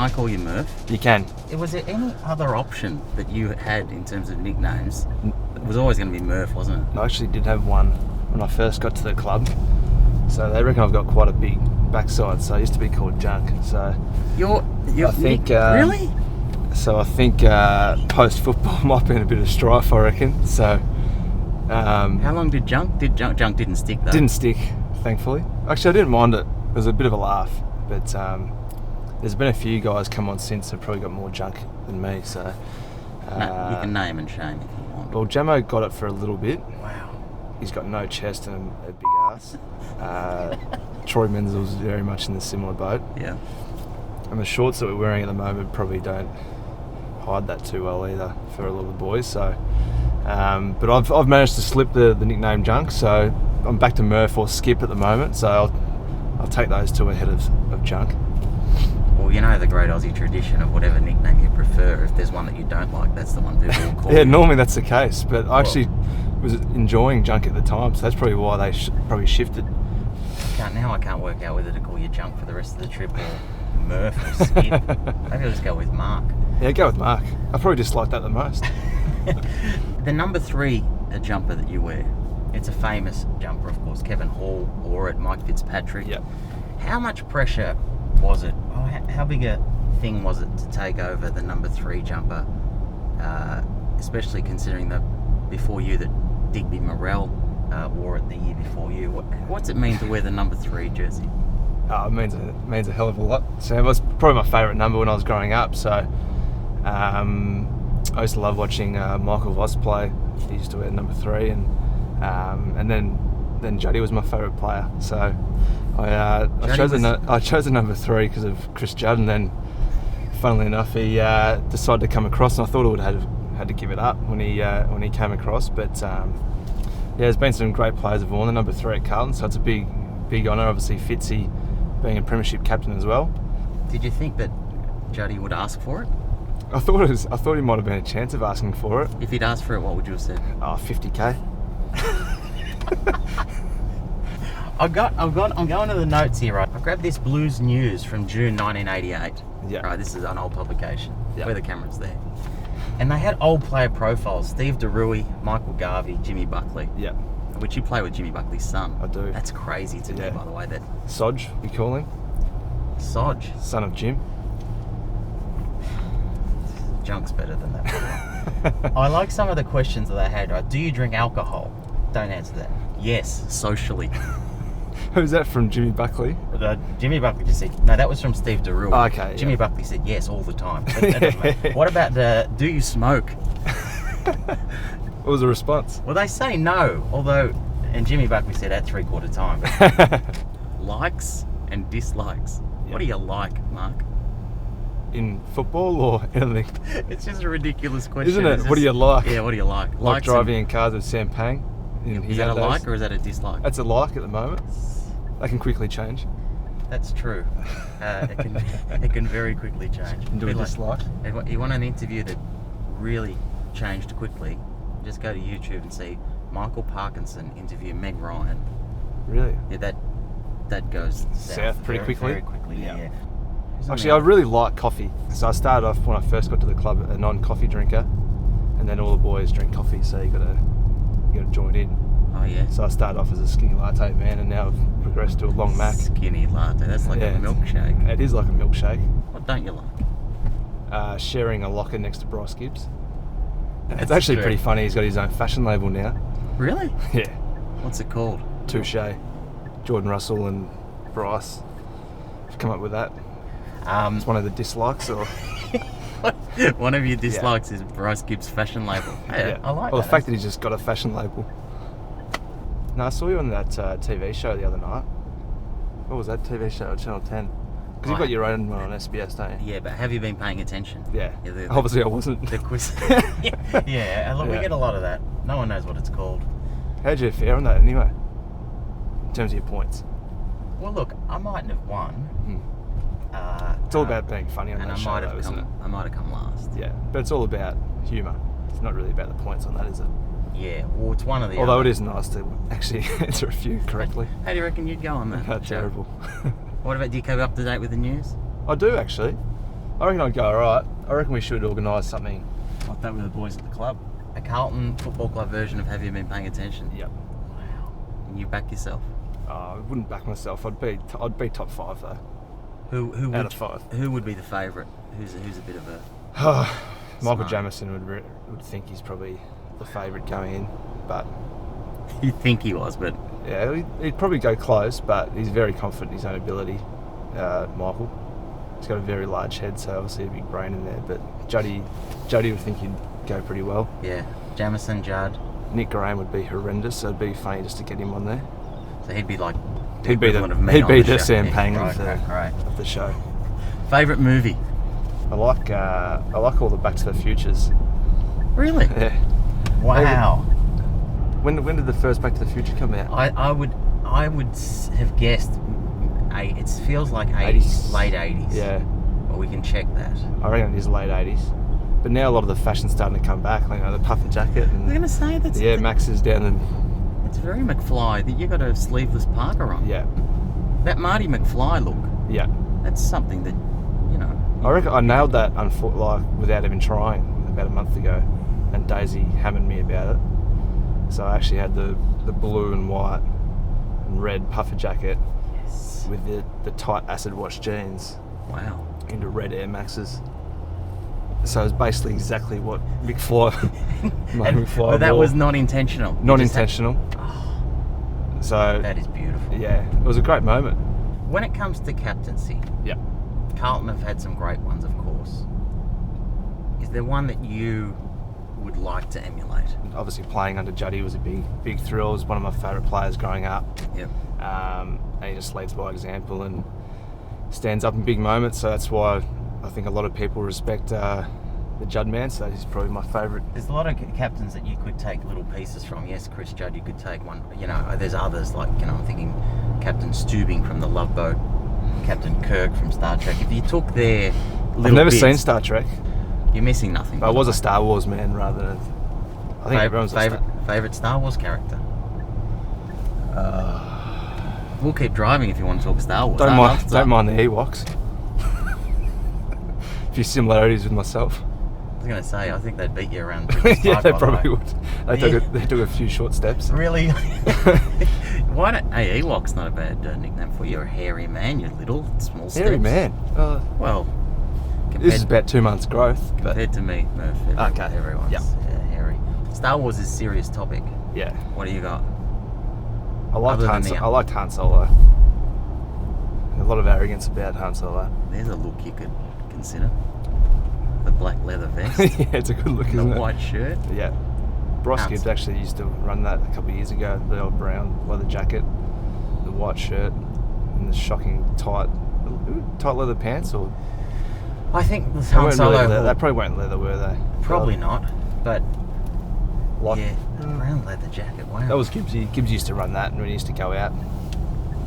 I call you Murph? You can. Was there any other option that you had in terms of nicknames? It was always going to be Murph, wasn't it? I actually did have one when I first got to the club. So they reckon I've got quite a big backside, so I used to be called Junk. So I think really? So I think post-football might be in a bit of strife, I reckon. So how long did Junk didn't stick though? Didn't stick, thankfully. Actually, I didn't mind it. It was a bit of a laugh, but there's been a few guys come on since who've probably got more junk than me. So no, you can name and shame if you want. Well, Jamo got it for a little bit. Wow. He's got no chest and a big ass. Troy Menzel's very much in the similar boat. Yeah. And the shorts that we're wearing at the moment probably don't hide that too well either for a lot of the boys. So, but I've managed to slip the nickname Junk. So I'm back to Murph or Skip at the moment. So I'll take those two ahead of Junk. Well, you know the great Aussie tradition of whatever nickname you prefer. If there's one that you don't like, that's the one people will call you. Normally that's the case. But I actually was enjoying Junk at the time. So that's probably why they probably shifted. I can't work out whether to call you Junk for the rest of the trip or Murph or Skip. Maybe I'll just go with Mark. Yeah, go with Mark. I probably dislike that the most. The number 3 jumper that you wear, it's a famous jumper, of course. Kevin Hall wore it, Mike Fitzpatrick. Yep. How much pressure was it? How big a thing was it to take over the number 3 jumper, especially considering that before you that Digby Morrell wore it the year before you? What's it mean to wear the number 3 jersey? It means a hell of a lot. So it was probably my favourite number when I was growing up. So I used to love watching Michael Voss play. He used to wear number 3, and then Juddy was my favourite player. So I chose the number 3 because of Chris Judd, and then funnily enough he decided to come across, and I thought I would have had to give it up when he came across. But there's been some great players who've worn the number 3 at Carlton, so it's a big honour. Obviously Fitzy being a premiership captain as well. Did you think that Juddy would ask for it? I thought he might have been a chance of asking for it. If he'd asked for it, what would you have said? 50k. I'm going to the notes here, right? I grabbed this Blues News from June 1988. Yeah. Right, this is an old publication. Yeah. Where the camera's there. And they had old player profiles: Steve DeRuy, Michael Garvey, Jimmy Buckley. Yeah. Which you play with Jimmy Buckley's son. I do. That's crazy to me, by the way. That Sodge, we call him. Sodge. Son of Jim. Junk's better than that. I like some of the questions that they had. Right? Do you drink alcohol? Don't answer that. Yes, socially. Who's that from? Jimmy Buckley? Jimmy Buckley just said, no, that was from Steve DeRuy. Okay. Jimmy Buckley said yes all the time. What about do you smoke? What was the response? Well, they say no, and Jimmy Buckley said at 3/4 time. Likes and dislikes. Yep. What do you like, Mark? In football or anything? It's just a ridiculous question. Isn't it? What do you like? Yeah, what do you like? Like driving in cars with Sam Pang. Is that a like or is that a dislike? That's a like at the moment. That can quickly change. That's true. It can very quickly change. Do a dislike. You want an interview that really changed quickly? Just go to YouTube and see Michael Parkinson interview Meg Ryan. Really? Yeah, that goes south pretty quickly. Very quickly. Yeah. Actually, I really like coffee. So I started off when I first got to the club a non-coffee drinker, and then all the boys drink coffee, so you gotta join in. Oh yeah. So I started off as a skinny latte man, and now I've progressed to a long Mac. Skinny latte. That's like a milkshake. It is like a milkshake. What don't you like? Sharing a locker next to Bryce Gibbs. It's actually pretty funny. He's got his own fashion label now. Really? Yeah. What's it called? Touche. Jordan Russell and Bryce have come up with that. It's one of the dislikes, or one of your dislikes is Bryce Gibbs' fashion label. Hey, I like that. Well, the fact that he's just got a fashion label. No, I saw you on that TV show the other night. What was that TV show? Channel 10. Because you've got your own one on SBS, don't you? Yeah, but have you been paying attention? Yeah. Obviously I wasn't. The quiz. Yeah, look, we get a lot of that. No one knows what it's called. How'd you fare on that anyway? In terms of your points? Well, look, I mightn't have won. It's all about being funny on that show, isn't it? I might have come last. Yeah, but it's all about humour. It's not really about the points on that, is it? Yeah, well, it's one of the Although it is nice to actually answer a few correctly. How do you reckon you'd go on that? That's terrible. What about, do you keep up to date with the news? I do, actually. I reckon I'd go alright. I reckon we should organise something like that with the boys at the club. A Carlton Football Club version of Have You Been Paying Attention? Yep. Wow. And you back yourself? I wouldn't back myself. I'd be top 5 though. Who Out would, of 5. Who would be the favourite? Who's a bit of a... Michael Smart. Jamieson would think he's probably the favourite going in, but You think he was, but... yeah, he'd probably go close, but he's very confident in his own ability, Michael. He's got a very large head, so obviously a big brain in there, but Juddy would think he'd go pretty well. Yeah. Jamison, Judd. Nick Graham would be horrendous, so it'd be funny just to get him on there. So he'd be like... He'd be equivalent of me on the show. Sam Yeah, Pang right. of the show. Favourite movie? I like all the Back to the Futures. Really? Yeah. Wow. When did the first Back to the Future come out? I would have guessed... It feels like 80s, late 80s. Yeah. But we can check that. I reckon it is late 80s. But now a lot of the fashion's starting to come back, like the puffer jacket and I was going to say that's... the Air Maxes down the... It's very McFly that you got a sleeveless parka on. Yeah. That Marty McFly look, Yeah. that's something that, you know... I reckon I nailed that without even trying about a month ago, and Daisy hammered me about it. So I actually had the blue and white and red puffer jacket Yes. with the tight acid wash jeans Wow. into red Air Maxes. So it was basically exactly what McFly But that wore. was not intentional. You Not just intentional. had- So that is beautiful. yeah, it was a great moment. When it comes to captaincy, Yeah. Carlton have had some great ones, of course. Is there one that you would like to emulate? Obviously playing under Juddy was a big thrill. He was one of my favourite players growing up. Yep. And he just leads by example and stands up in big moments. So that's why I think a lot of people respect the Judd man. So he's probably my favourite. There's a lot of captains that you could take little pieces from. Yes, Chris Judd, you could take one. You know, there's others like, you know, I'm thinking Captain Stubing from The Love Boat, Captain Kirk from Star Trek. If you took their little I've never bits, seen Star Trek, you're missing nothing. but I was a Star Wars man rather than. I think everyone's Favorite Star Wars character. We'll keep driving if you want to talk Star Wars. Don't mind the Ewoks. A few similarities with myself. I was going to say, I think they'd beat you around. Yeah, they probably would. They took a few short steps. Really? Why don't... Hey, Ewok's not a bad nickname for you. You're a hairy man. You're little, small steps. Hairy man. Well, This is about 2 months' growth. But compared to me, Murph. Okay. Everyone's Yep. hairy. Star Wars is a serious topic. yeah, What do you got? I liked Other than I liked Han Solo. A lot of arrogance about Han Solo. There's a look you could consider. The black leather vest. Yeah, it's a good look, The isn't it? white shirt. Yeah. Bryce Hans. Gibbs actually used to run that a couple of years ago. The old brown leather jacket, the white shirt, and the shocking tight leather pants. Or I think the they Han weren't Solo... really leather. They probably weren't leather, were they? Probably not, but... Like, yeah, the brown leather jacket, wow. that was Gibbsy. Gibbs used to run that, and when he used to go out,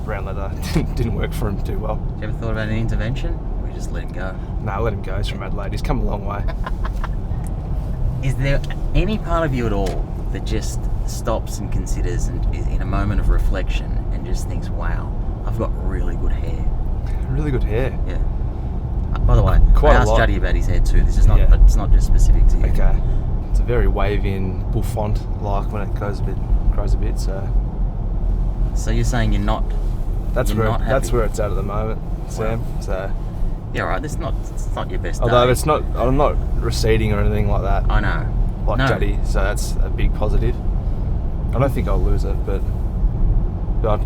brown leather didn't work for him too well. You ever thought about an intervention? We just let him go. No, let him go. He's from Adelaide. He's come a long way. Is there any part of you at all that just stops and considers and is in a moment of reflection and just thinks, wow, I've got really good hair? Really good hair. Yeah. By the way, Quite I a asked lot. Juddy about his hair too. This is not, Yeah. it's not just specific to you. Okay. It's a very wavy and bouffant like when it grows a bit. So So you're saying you're not... that's You're not happy? where it's at the moment, Sam. So Yeah, right. It's not your best although day. I'm not receding or anything like that, I know. like No. Juddy. So that's a big positive. I don't think I'll lose it, but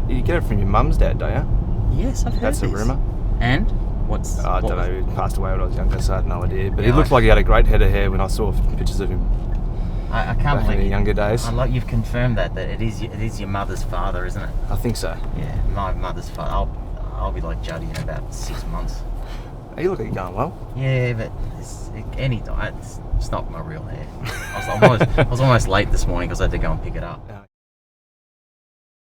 you get it from your mum's dad, don't you? Yes, I've heard That's a this. rumour. And? What's... I what don't was- know. He passed away when I was younger, so I had no idea. But Yeah, he looked like he had a great head of hair when I saw pictures of him I can't back in believe the younger days. I like you've confirmed that it is your mother's father, isn't it? I think so. Yeah, my mother's father. I'll be like Juddy in about 6 months. Hey, you look like you're going well. Yeah, but it's not my real hair. I was almost late this morning because I had to go and pick it up.